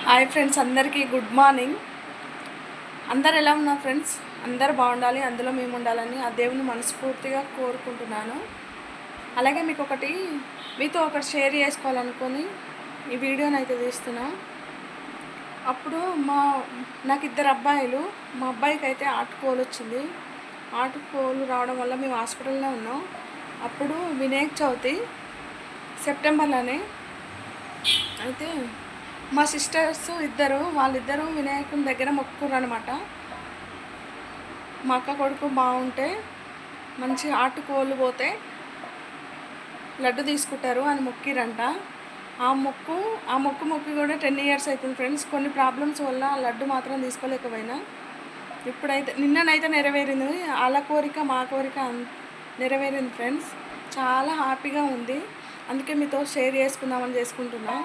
Hi friends, అందరికీ good morning. అందరు ఎలా ఉన్నారు ఫ్రెండ్స్? అందరు బాగుండాలి, అందులో మేము ఉండాలని ఆ దేవుని మనస్ఫూర్తిగా కోరుకుంటున్నాను. అలాగే మీతో ఒకటి షేర్ చేసుకోవాలనుకొని ఈ వీడియోని అయితే తీస్తున్నా. అప్పుడు నాకు ఇద్దరు అబ్బాయిలు. మా అబ్బాయికి అయితే ఆటుకోలు వచ్చింది. ఆటుకోలు రావడం వల్ల మేము హాస్పిటల్లో ఉన్నాం. అప్పుడు వినాయక చవితి సెప్టెంబర్లోనే అయితే మా సిస్టర్స్ వాళ్ళిద్దరూ వినాయకుని దగ్గర మొక్కుర్రు అనమాట. మా అక్క కొడుకు బాగుంటే మంచి ఆటుకోలు పోతే లడ్డు తీసుకుంటారు అని మొక్కిరంట. ఆ మొక్కు కూడా 10 years అవుతుంది ఫ్రెండ్స్. కొన్ని ప్రాబ్లమ్స్ వల్ల లడ్డు మాత్రం తీసుకోలేకపోయినా ఇప్పుడైతే నిన్ననైతే నెరవేరింది. వాళ్ళ కోరిక మా కోరిక నెరవేరింది ఫ్రెండ్స్. చాలా హ్యాపీగా ఉంది. అందుకే మీతో షేర్ చేసుకుంటున్నా.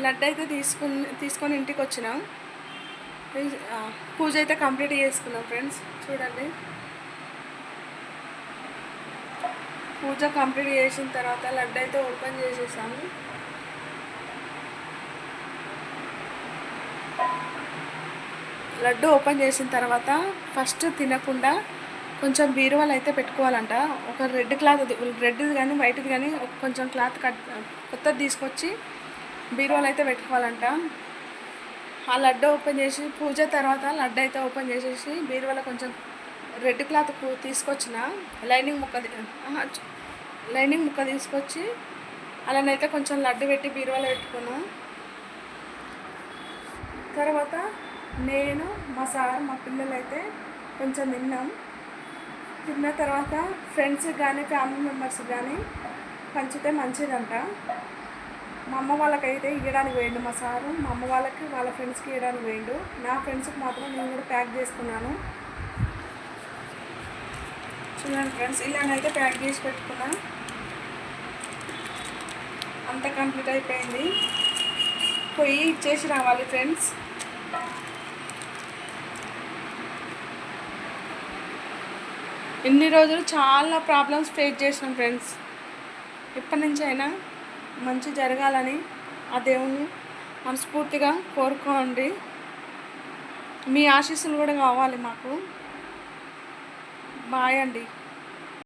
లడ్డు అయితే తీసుకొని ఇంటికి వచ్చినాం. పూజ అయితే కంప్లీట్ చేసుకున్నాం ఫ్రెండ్స్. చూడండి, పూజ కంప్లీట్ చేసిన తర్వాత లడ్డు అయితే ఓపెన్ చేసేసాము. లడ్డు ఓపెన్ చేసిన తర్వాత ఫస్ట్ తినకుండా కొంచెం బీరువాలు అయితే పెట్టుకోవాలంట. ఒక రెడ్ది కానీ వైట్ది కానీ కొంచెం క్లాత్ కొత్తది తీసుకొచ్చి బీరువాలు అయితే పెట్టుకోవాలంట. ఆ లడ్డు ఓపెన్ చేసి పూజ తర్వాత లడ్డు అయితే ఓపెన్ చేసేసి బీరువాలో కొంచెం రెడ్ క్లాత్ తీసుకొచ్చిన లైనింగ్ ముక్క తీసుకొచ్చి అలానైతే కొంచెం లడ్డు పెట్టి బీరువాలో పెట్టుకున్నాం. తర్వాత నేను, మా సార్, మా పిల్లలు అయితే కొంచెం తిన్న తర్వాత ఫ్రెండ్స్కి కానీ ఫ్యామిలీ మెంబర్స్కి కానీ పంచితే మంచిదంట. మా అమ్మ వాళ్ళకైతే ఇవ్వడానికి పోయిండు మా సారు. మా అమ్మ వాళ్ళకి వాళ్ళ ఫ్రెండ్స్కి ఇవ్వడానికి పోయిండు. నా ఫ్రెండ్స్కి మాత్రం నేను కూడా ప్యాక్ చేసుకున్నాను. చూడండి ఫ్రెండ్స్, ఇలానైతే ప్యాక్ చేసి పెట్టుకున్నా. అంత కంప్లీట్ అయిపోయింది. పోయి ఇచ్చేసి రావాలి ఫ్రెండ్స్. ఇన్ని రోజులు చాలా ప్రాబ్లమ్స్ ఫేస్ చేసినాం ఫ్రెండ్స్. ఇప్పటి నుంచి అయినా మంచి జరగాలని ఆ దేవుణ్ణి మనస్ఫూర్తిగా కోరుకోండి. మీ ఆశీస్సులు కూడా కావాలి మాకు. బాయ్ అండి.